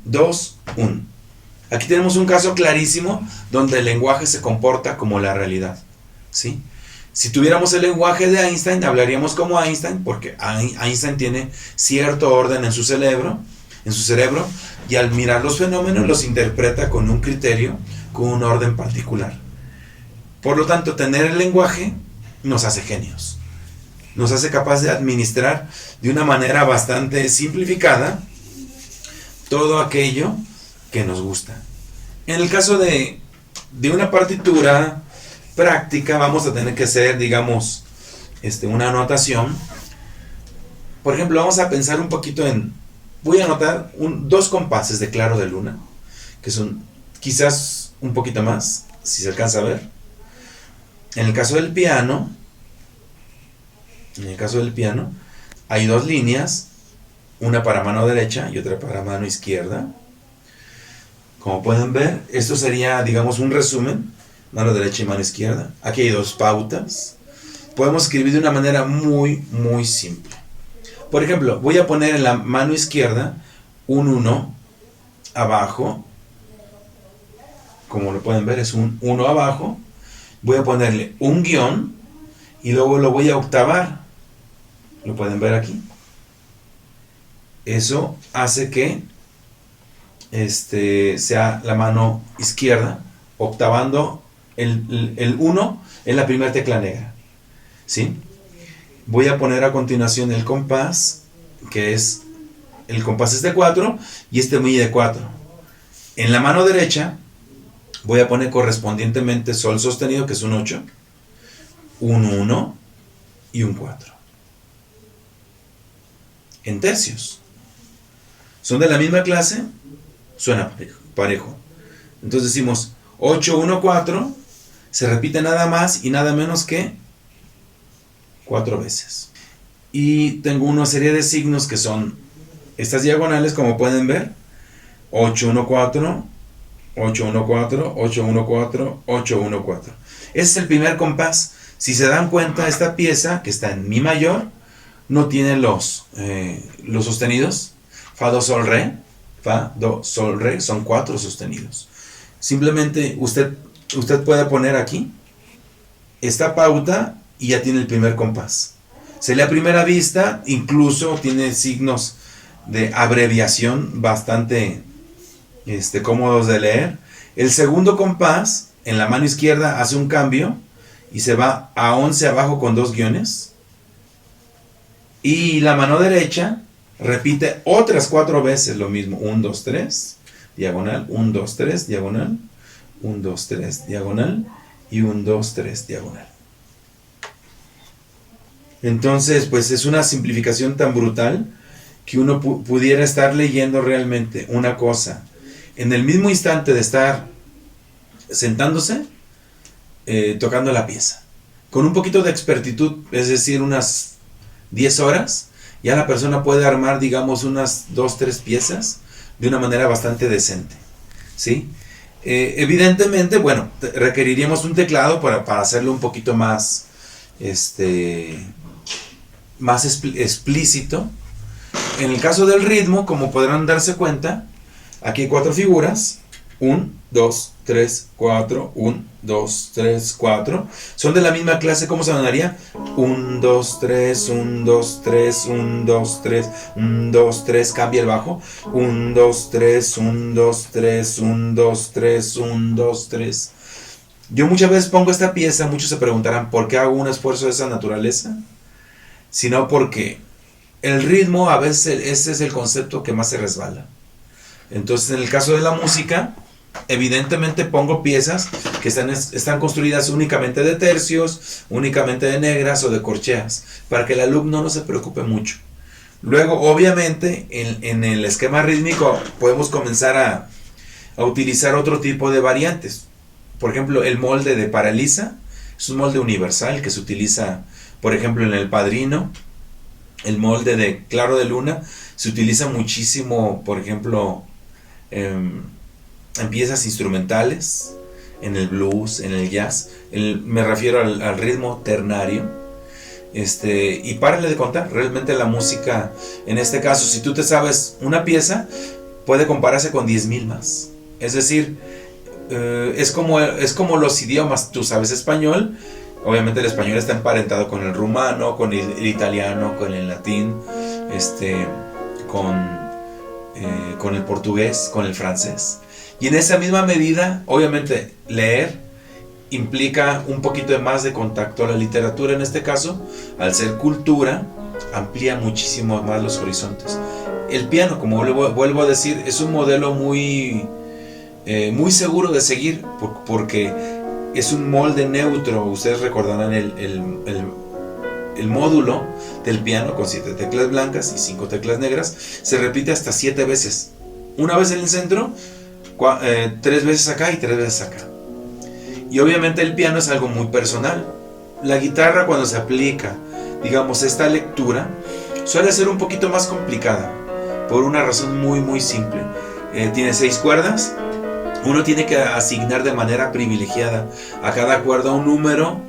2, 1. Aquí tenemos un caso clarísimo donde el lenguaje se comporta como la realidad. ¿Sí? Si tuviéramos el lenguaje de Einstein, hablaríamos como Einstein, porque Einstein tiene cierto orden en su cerebro, y al mirar los fenómenos los interpreta con un criterio, con un orden particular. Por lo tanto, tener el lenguaje nos hace genios. Nos hace capaz de administrar de una manera bastante simplificada todo aquello que nos gusta. En el caso de una partitura práctica, vamos a tener que hacer, digamos, una anotación. Por ejemplo, vamos a pensar un poquito voy a anotar 2 compases de claro de luna, que son quizás un poquito más, si se alcanza a ver. En el caso del piano, hay dos líneas, una para mano derecha y otra para mano izquierda. Como pueden ver, esto sería, digamos, un resumen, mano derecha y mano izquierda. Aquí hay dos pautas. Podemos escribir de una manera muy simple. Por ejemplo, voy a poner en la mano izquierda un 1 abajo. Como lo pueden ver, es un 1 abajo. Voy a ponerle un guión y luego lo voy a octavar. Lo pueden ver aquí. Eso hace que sea la mano izquierda octavando el 1 en la primera tecla negra. ¿Sí? Voy a poner a continuación el compás, que es, el compás es de 4 y este mide de 4. En la mano derecha voy a poner correspondientemente sol sostenido, que es un 8, un 1 y un 4. En tercios. Son de la misma clase, suena parejo. Entonces decimos 8, 1, 4, se repite nada más y nada menos que 4 veces. Y tengo una serie de signos que son estas diagonales, como pueden ver. 8, 1, 4, 8, 1, 4, 8, 1, 4, 8, 1, 4. Ese es el primer compás. Si se dan cuenta, esta pieza que está en mi mayor no tiene los sostenidos. Fa, do, sol, re. Fa, do, sol, re. Son 4 sostenidos. Simplemente usted puede poner aquí esta pauta y ya tiene el primer compás. Se lee a primera vista, incluso tiene signos de abreviación bastante cómodos de leer. El segundo compás en la mano izquierda hace un cambio y se va a 11 abajo con 2 guiones. Y la mano derecha repite otras 4 veces lo mismo. 1, 2, 3, diagonal, 1, 2, 3, diagonal, 1, 2, 3, diagonal y 1, 2, 3, diagonal. Entonces, pues es una simplificación tan brutal que uno pudiera estar leyendo realmente una cosa en el mismo instante de estar sentándose, tocando la pieza. Con un poquito de expertitud, es decir, unas 10 horas, ya la persona puede armar, digamos, unas 2, 3 piezas de una manera bastante decente, ¿sí? Evidentemente, bueno, requeriríamos un teclado para hacerlo un poquito más, más explícito. En el caso del ritmo, como podrán darse cuenta, aquí hay 4 figuras. 1, 2, 3, 4, 1, 2, 3, 4. Son de la misma clase. ¿Cómo se sonaría? 1, 2, 3, 1, 2, 3, 1, 2, 3, 1, 2, 3. Cambia el bajo. 1, 2, 3, 1, 2, 3, 1, 2, 3, 1, 2, 3. Yo muchas veces pongo esta pieza, muchos se preguntarán ¿por qué hago un esfuerzo de esa naturaleza? Sino porque el ritmo, a veces ese es el concepto que más se resbala. Entonces, en el caso de la música, evidentemente pongo piezas que están construidas únicamente de tercios, únicamente de negras o de corcheas, para que el alumno no se preocupe mucho. Luego, obviamente, en el esquema rítmico podemos comenzar a utilizar otro tipo de variantes. Por ejemplo, el molde de Paralisa es un molde universal que se utiliza, por ejemplo, en El Padrino. El molde de Claro de Luna se utiliza muchísimo, por ejemplo, en piezas instrumentales, en el blues, en el jazz. Me refiero al ritmo ternario. Y párale de contar. Realmente la música, en este caso, si tú te sabes una pieza, puede compararse con 10,000 más. Es decir, es como los idiomas. Tú sabes español. Obviamente el español está emparentado con el rumano, con el italiano, con el latín, con el portugués, con el francés. Y en esa misma medida, obviamente, leer implica un poquito más de contacto. La literatura, en este caso, al ser cultura, amplía muchísimo más los horizontes. El piano, como vuelvo a decir, es un modelo muy seguro de seguir, porque es un molde neutro. Ustedes recordarán el módulo del piano con 7 teclas blancas y 5 teclas negras. Se repite hasta 7 veces. Una vez en el centro, 3 veces acá y 3 veces acá. Y obviamente el piano es algo muy personal. La guitarra, cuando se aplica, digamos, esta lectura, suele ser un poquito más complicada, por una razón muy muy simple. Tiene 6 cuerdas, uno tiene que asignar de manera privilegiada a cada cuerda un número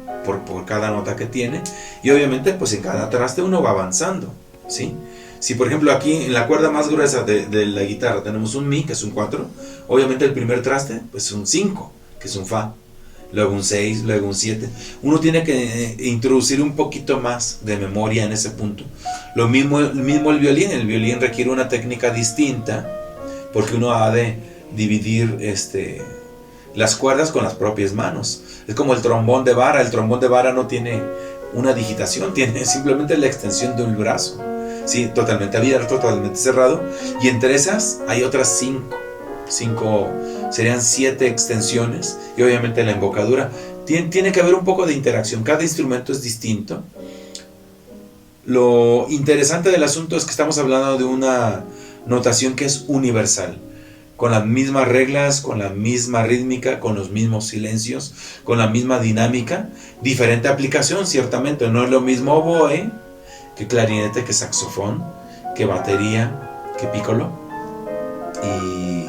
por cada nota que tiene, y obviamente pues en cada traste uno va avanzando, ¿sí? Si por ejemplo aquí en la cuerda más gruesa de la guitarra tenemos un Mi, que es un 4, obviamente el primer traste pues es un 5, que es un Fa, luego un 6, luego un 7. Uno tiene que introducir un poquito más de memoria en ese punto. Lo mismo el violín requiere una técnica distinta, porque uno ha de dividir las cuerdas con las propias manos. Es como el trombón de vara no tiene una digitación, tiene simplemente la extensión de un brazo, sí, totalmente abierto, totalmente cerrado, y entre esas hay otras 5, serían 7 extensiones, y obviamente la embocadura. Tiene que haber un poco de interacción, cada instrumento es distinto. Lo interesante del asunto es que estamos hablando de una notación que es universal, con las mismas reglas, con la misma rítmica, con los mismos silencios, con la misma dinámica. Diferente aplicación, ciertamente, no es lo mismo oboe que clarinete, que saxofón, que batería, que piccolo, y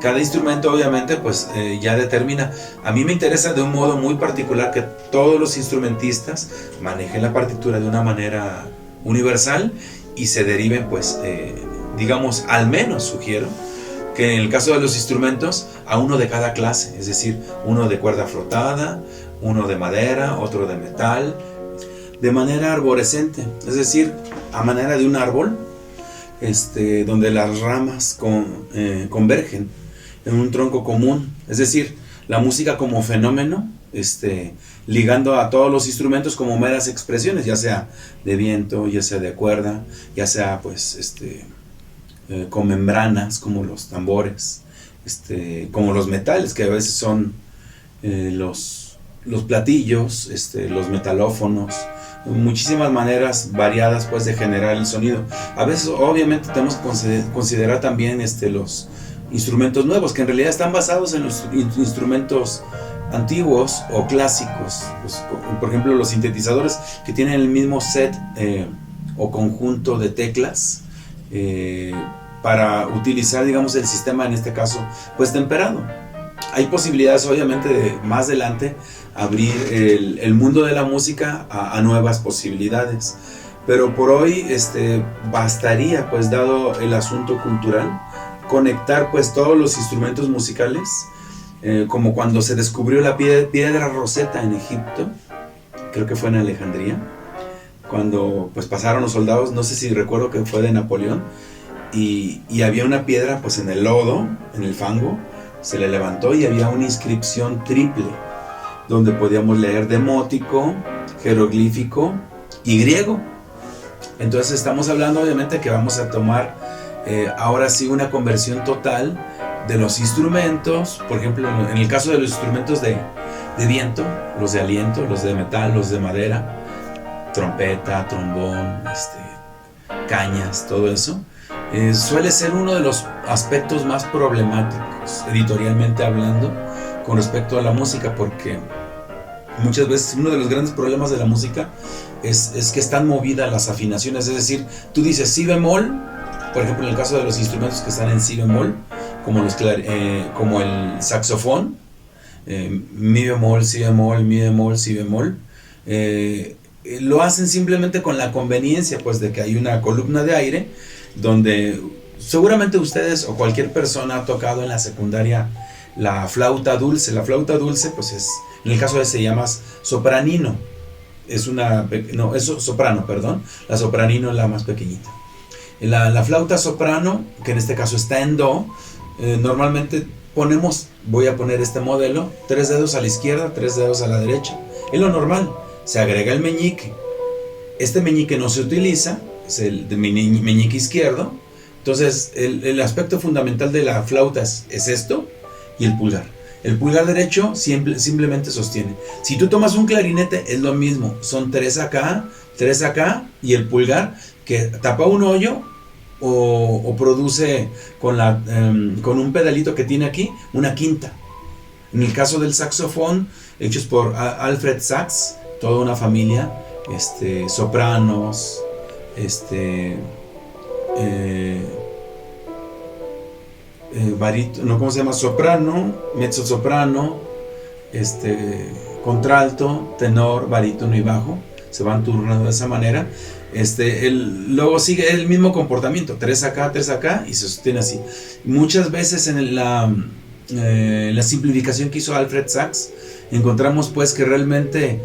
cada instrumento obviamente pues ya determina. A mí me interesa de un modo muy particular que todos los instrumentistas manejen la partitura de una manera universal y se deriven pues digamos, al menos sugiero que en el caso de los instrumentos a uno de cada clase, es decir, uno de cuerda frotada, uno de madera, otro de metal, de manera arborescente, es decir, a manera de un árbol, donde las ramas convergen en un tronco común, es decir, la música como fenómeno, ligando a todos los instrumentos como meras expresiones, ya sea de viento, ya sea de cuerda, ya sea pues con membranas como los tambores, como los metales, que a veces son los platillos, los metalófonos, muchísimas maneras variadas pues de generar el sonido. A veces obviamente tenemos que considerar también los instrumentos nuevos, que en realidad están basados en los instrumentos antiguos o clásicos, pues, por ejemplo los sintetizadores que tienen el mismo set o conjunto de teclas para utilizar, digamos, el sistema, en este caso, pues temperado. Hay posibilidades, obviamente, de más adelante abrir el mundo de la música a nuevas posibilidades, pero por hoy bastaría, pues dado el asunto cultural, conectar pues todos los instrumentos musicales, como cuando se descubrió la piedra Rosetta en Egipto, creo que fue en Alejandría, cuando pues pasaron los soldados, no sé si recuerdo que fue de Napoleón, y había una piedra pues en el lodo, en el fango, se le levantó y había una inscripción triple, donde podíamos leer demótico, jeroglífico y griego. Entonces estamos hablando obviamente que vamos a tomar ahora sí una conversión total de los instrumentos, por ejemplo en el caso de los instrumentos de viento, los de aliento, los de metal, los de madera, trompeta, trombón, cañas, todo eso, suele ser uno de los aspectos más problemáticos, editorialmente hablando, con respecto a la música, porque muchas veces uno de los grandes problemas de la música es que están movidas las afinaciones, es decir, tú dices si bemol, por ejemplo en el caso de los instrumentos que están en si bemol, como el saxofón, mi bemol, si bemol, mi bemol, si bemol, lo hacen simplemente con la conveniencia pues de que hay una columna de aire donde seguramente ustedes o cualquier persona ha tocado en la secundaria la flauta dulce. La flauta dulce pues es, en el caso de se llama sopranino, es soprano, perdón, la sopranino es la más pequeñita. La flauta soprano, que en este caso está en do, normalmente voy a poner este modelo, 3 dedos a la izquierda, 3 dedos a la derecha, es lo normal. Se agrega el meñique, este meñique no se utiliza, es el de meñique izquierdo. Entonces el aspecto fundamental de la flauta es esto y el pulgar derecho simplemente sostiene. Si tú tomas un clarinete es lo mismo, son 3 acá y el pulgar que tapa un hoyo o produce con un pedalito que tiene aquí una quinta. En el caso del saxofón, hechos por Alfred Sachs, toda una familia, sopranos, este, barítono, ¿cómo se llama? Soprano, mezzosoprano, contralto, tenor, barítono y bajo. Se van turnando de esa manera. Luego sigue el mismo comportamiento, 3 acá y se sostiene así. Muchas veces en la simplificación que hizo Alfred Sachs, encontramos pues que realmente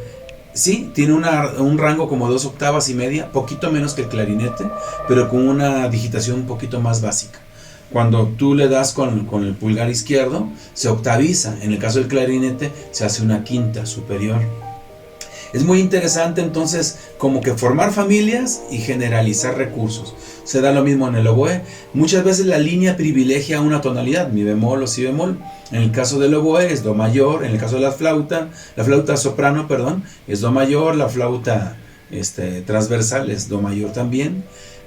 sí, tiene un rango como 2 octavas y media, poquito menos que el clarinete, pero con una digitación un poquito más básica. Cuando tú le das con el pulgar izquierdo, se octaviza. En el caso del clarinete, se hace una quinta superior. Es muy interesante entonces como que formar familias y generalizar recursos. Se da lo mismo en el oboe. Muchas veces la línea privilegia una tonalidad, mi bemol o si bemol. En el caso del oboe es do mayor, en el caso de la flauta soprano, perdón, es do mayor, la flauta transversal es do mayor también.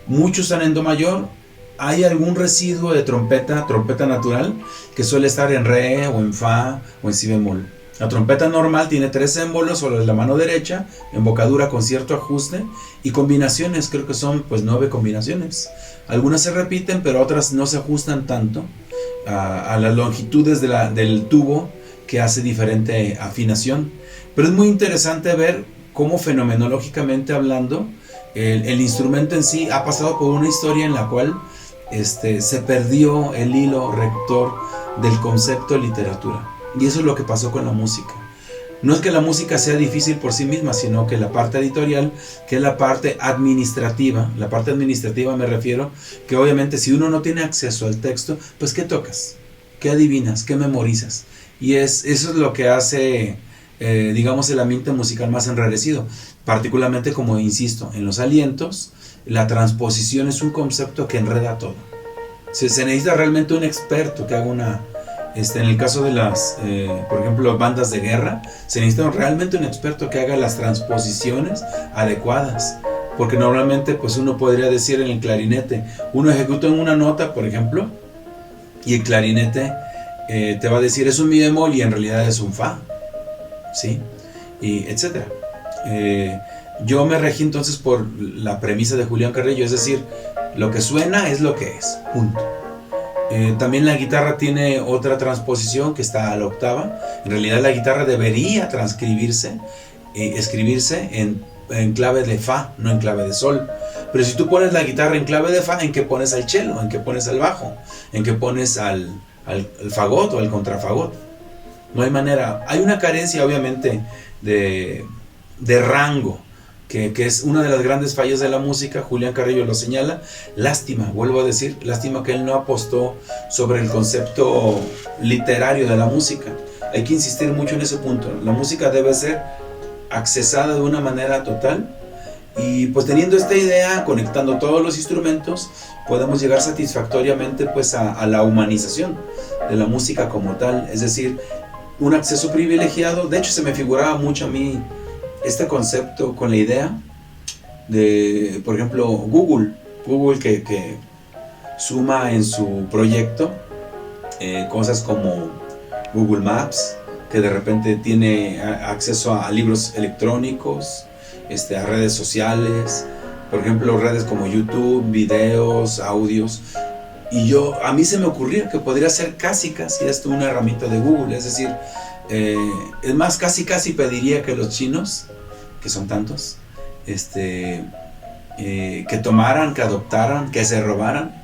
Muchos están en do mayor. Hay algún residuo de trompeta natural, que suele estar en re o en fa o en si bemol. La trompeta normal tiene 3 émbolos sobre la mano derecha, embocadura con cierto ajuste y combinaciones, creo que son pues 9 combinaciones. Algunas se repiten, pero otras no se ajustan tanto a las longitudes del tubo, que hace diferente afinación. Pero es muy interesante ver cómo fenomenológicamente hablando, el instrumento en sí ha pasado por una historia en la cual se perdió el hilo rector del concepto de literatura. Y eso es lo que pasó con la música. No es que la música sea difícil por sí misma, sino que la parte editorial, que es la parte administrativa me refiero, que obviamente si uno no tiene acceso al texto, pues ¿qué tocas? ¿Qué adivinas? ¿Qué memorizas? Y eso es lo que hace, digamos, el ambiente musical más enrarecido. Particularmente, como insisto, en los alientos, la transposición es un concepto que enreda todo. Se necesita realmente un experto que haga en el caso de las, por ejemplo, bandas de guerra, se necesita realmente un experto que haga las transposiciones adecuadas. Porque normalmente, pues uno podría decir en el clarinete, uno ejecuta en una nota, por ejemplo, y el clarinete te va a decir es un mi bemol y en realidad es un fa, ¿sí? Y etcétera. Yo me regí entonces por la premisa de Julián Carrillo, es decir, lo que suena es lo que es, punto. También la guitarra tiene otra transposición que está a la octava. En realidad la guitarra debería escribirse en clave de fa, no en clave de sol. Pero si tú pones la guitarra en clave de fa, ¿en qué pones al cello? ¿En qué pones al bajo? ¿En qué pones al fagot o al contrafagot? No hay manera. Hay una carencia obviamente de rango, que es una de las grandes fallas de la música. Julián Carrillo lo señala. Lástima, vuelvo a decir, lástima que él no apostó sobre el concepto literario de la música. Hay que insistir mucho en ese punto. La música debe ser accesada de una manera total, y pues teniendo esta idea, conectando todos los instrumentos, podemos llegar satisfactoriamente pues a la humanización de la música como tal, es decir, un acceso privilegiado. De hecho, se me figuraba mucho a mí este concepto con la idea de, por ejemplo, Google que suma en su proyecto cosas como Google Maps, que de repente tiene acceso a libros electrónicos, a redes sociales, por ejemplo, redes como YouTube, videos, audios. Y a mí se me ocurría que podría ser casi esto una herramienta de Google, es decir, es más, casi pediría que los chinos, que son tantos, que tomaran, que adoptaran, que se robaran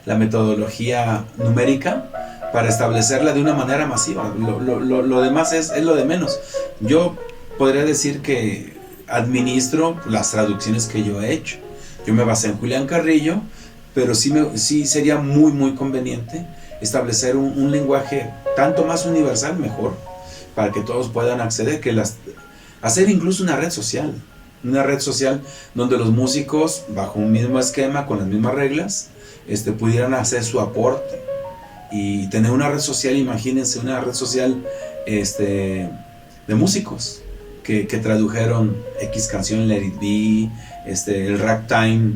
la metodología numérica para establecerla de una manera masiva. Lo demás es lo de menos. Yo podría decir que administro las traducciones que yo he hecho. Yo me basé en Julián Carrillo, pero sí sería muy conveniente establecer un lenguaje tanto más universal mejor, para que todos puedan acceder, hacer incluso una red social donde los músicos, bajo un mismo esquema, con las mismas reglas, pudieran hacer su aporte y tener una red social. Imagínense una red social de músicos que tradujeron X canción, Let It Be, el ragtime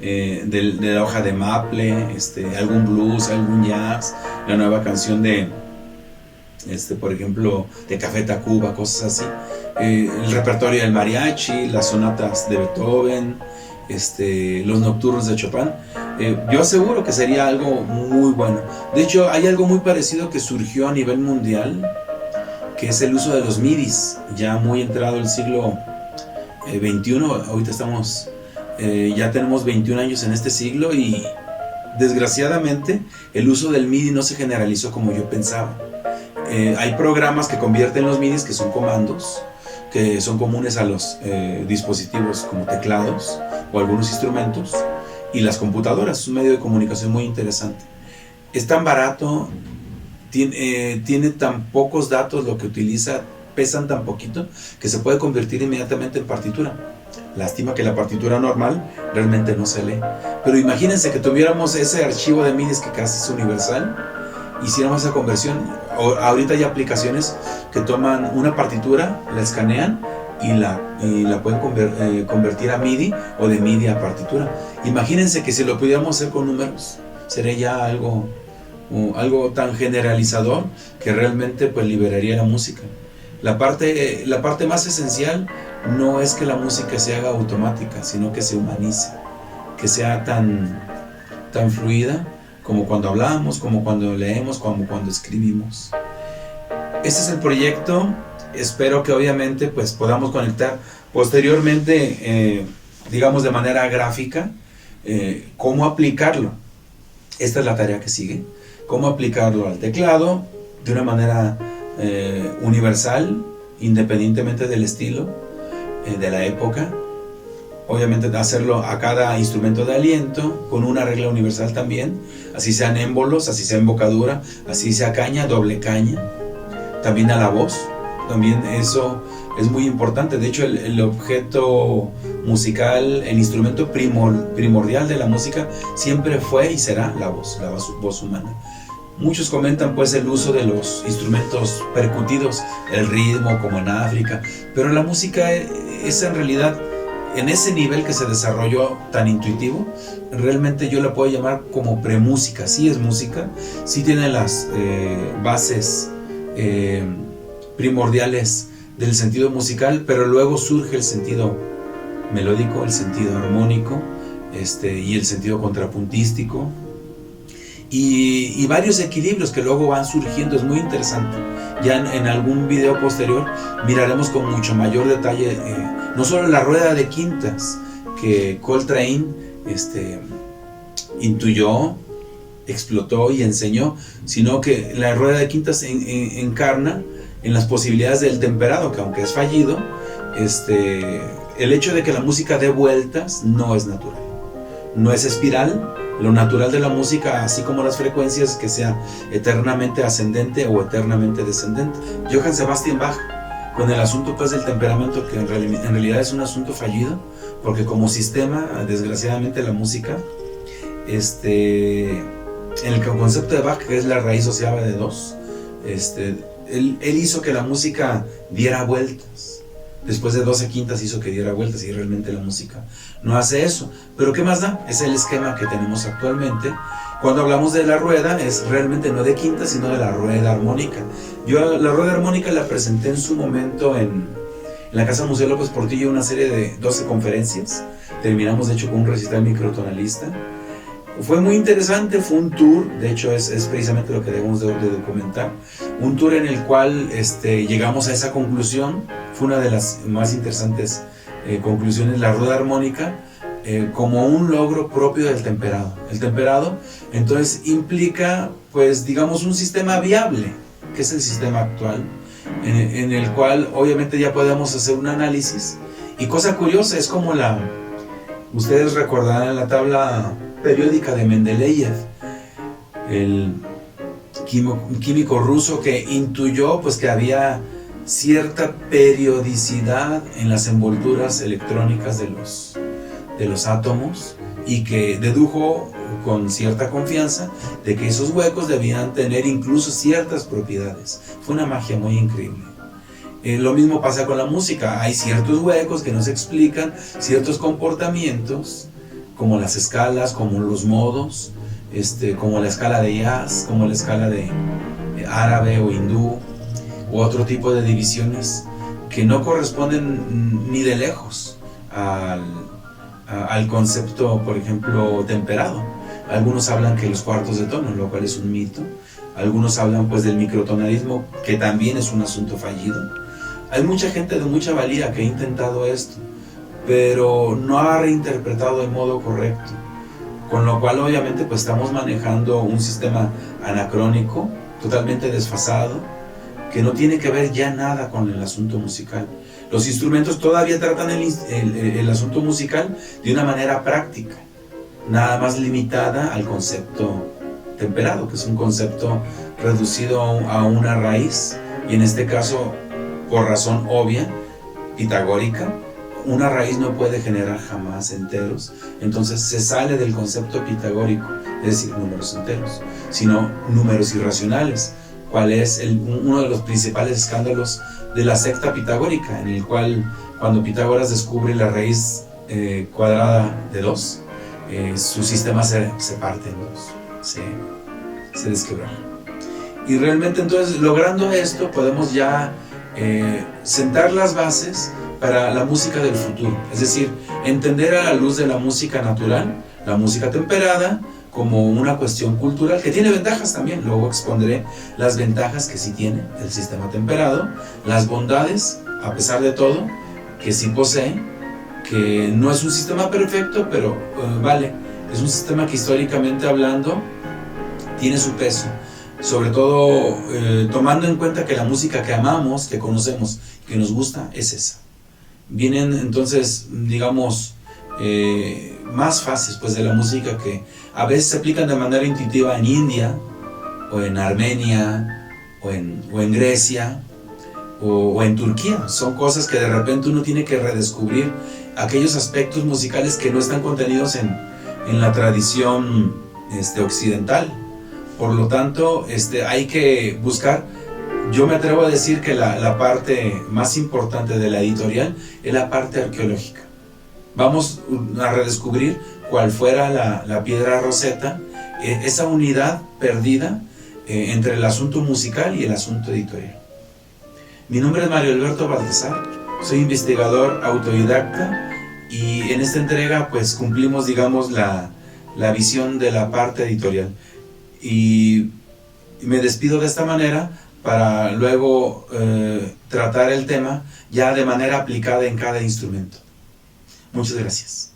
de la hoja de maple, algún blues, algún jazz, la nueva canción de por ejemplo, de Café Tacuba, cosas así, el repertorio del mariachi, las sonatas de Beethoven, los nocturnos de Chopin. Yo aseguro que sería algo muy bueno. De hecho, hay algo muy parecido que surgió a nivel mundial, que es el uso de los MIDIs, ya muy entrado el siglo XXI. Ahorita estamos, ya tenemos 21 años en este siglo, y desgraciadamente el uso del MIDI no se generalizó como yo pensaba. Hay programas que convierten los MIDIs, que son comandos, que son comunes a los dispositivos como teclados o algunos instrumentos, y las computadoras. Es un medio de comunicación muy interesante. Es tan barato, tiene tan pocos datos lo que utiliza, pesan tan poquito, que se puede convertir inmediatamente en partitura. Lástima que la partitura normal realmente no se lee. Pero imagínense que tuviéramos ese archivo de MIDI que casi es universal, hiciéramos esa conversión. Ahorita hay aplicaciones que toman una partitura, la escanean y la pueden convertir a MIDI, o de MIDI a partitura. Imagínense que si lo pudiéramos hacer con números, sería ya algo tan generalizador que realmente pues liberaría la música. La parte más esencial no es que la música se haga automática, sino que se humanice, que sea tan fluida como cuando hablamos, como cuando leemos, como cuando escribimos. Este es el proyecto. Espero que obviamente pues podamos conectar posteriormente, digamos de manera gráfica, cómo aplicarlo. Esta es la tarea que sigue. Cómo aplicarlo al teclado de una manera universal, independientemente del estilo, de la época. Obviamente hacerlo a cada instrumento de aliento con una regla universal también, así sean émbolos, así sea embocadura, así sea caña, doble caña. También a la voz, también eso es muy importante. De hecho, el objeto musical, el instrumento primordial de la música siempre fue y será la voz humana. Muchos comentan pues el uso de los instrumentos percutidos, el ritmo como en África, pero la música es en realidad, en ese nivel que se desarrolló tan intuitivo, realmente yo la puedo llamar como premúsica. Sí es música, sí tiene las bases primordiales del sentido musical, pero luego surge el sentido melódico, el sentido armónico, y el sentido contrapuntístico, y varios equilibrios que luego van surgiendo. Es muy interesante. Ya en algún video posterior miraremos con mucho mayor detalle no solo la rueda de quintas que Coltrane intuyó, explotó y enseñó, sino que la rueda de quintas encarna en las posibilidades del temperado, que aunque es fallido, el hecho de que la música dé vueltas no es natural, no es espiral. Lo natural de la música, así como las frecuencias, que sea eternamente ascendente o eternamente descendente. Johann Sebastian Bach, con el asunto pues del temperamento, que en realidad es un asunto fallido, porque como sistema, desgraciadamente la música, en el concepto de Bach, que es la raíz ociava de 2, él hizo que la música diera vueltas. Después de 12 quintas hizo que diera vueltas, y realmente la música no hace eso. Pero ¿qué más da? Es el esquema que tenemos actualmente. Cuando hablamos de la rueda, es realmente no de quintas, sino de la rueda armónica. Yo la rueda armónica la presenté en su momento en la Casa Museo López Portillo, una serie de 12 conferencias. Terminamos de hecho con un recital microtonalista. Fue muy interesante, fue un tour, de hecho es precisamente lo que debemos de documentar, un tour en el cual llegamos a esa conclusión. Fue una de las más interesantes conclusiones, la rueda armónica como un logro propio del temperado. El temperado entonces implica pues digamos un sistema viable, que es el sistema actual, en el cual obviamente ya podemos hacer un análisis. Y cosa curiosa, es como ustedes recordarán la tabla periódica de Mendeleev, el químico ruso, que intuyó pues que había cierta periodicidad en las envolturas electrónicas de los átomos, y que dedujo con cierta confianza de que esos huecos debían tener incluso ciertas propiedades. Fue una magia muy increíble. Lo mismo pasa con la música. Hay ciertos huecos que no se explican, ciertos comportamientos, como las escalas, como los modos, como la escala de jazz, como la escala de árabe o hindú, u otro tipo de divisiones que no corresponden ni de lejos al concepto, por ejemplo, temperado. Algunos hablan que los cuartos de tono, lo cual es un mito. Algunos hablan pues del microtonalismo, que también es un asunto fallido. Hay mucha gente de mucha valía que ha intentado esto, pero no ha reinterpretado de modo correcto. Con lo cual obviamente pues estamos manejando un sistema anacrónico, totalmente desfasado, que no tiene que ver ya nada con el asunto musical. Los instrumentos todavía tratan el asunto musical de una manera práctica, nada más limitada al concepto temperado, que es un concepto reducido a una raíz, y en este caso, por razón obvia, pitagórica, una raíz no puede generar jamás enteros, entonces se sale del concepto pitagórico, es decir, números enteros, sino números irracionales, cuál es uno de los principales escándalos de la secta pitagórica, en el cual cuando Pitágoras descubre la raíz cuadrada de 2, su sistema se parte en dos, se desquebra. Y realmente entonces, logrando esto, podemos ya sentar las bases para la música del futuro, es decir, entender a la luz de la música natural, la música temperada, como una cuestión cultural que tiene ventajas también. Luego expondré las ventajas que sí tiene el sistema temperado, las bondades, a pesar de todo, que sí posee, que no es un sistema perfecto, pero vale, es un sistema que históricamente hablando tiene su peso, sobre todo tomando en cuenta que la música que amamos, que conocemos, que nos gusta, es esa. Vienen entonces, digamos, más fases pues, de la música que a veces se aplican de manera intuitiva en India, o en Armenia, o en Grecia, o en Turquía. Son cosas que de repente uno tiene que redescubrir, aquellos aspectos musicales que no están contenidos en la tradición occidental. Por lo tanto, hay que buscar. Yo me atrevo a decir que la parte más importante de la editorial es la parte arqueológica. Vamos a redescubrir cuál fuera la piedra Rosetta, esa unidad perdida entre el asunto musical y el asunto editorial. Mi nombre es Mario Alberto Baltasar, soy investigador autodidacta y en esta entrega pues cumplimos, digamos, la visión de la parte editorial. Y me despido de esta manera para luego tratar el tema ya de manera aplicada en cada instrumento. Muchas gracias.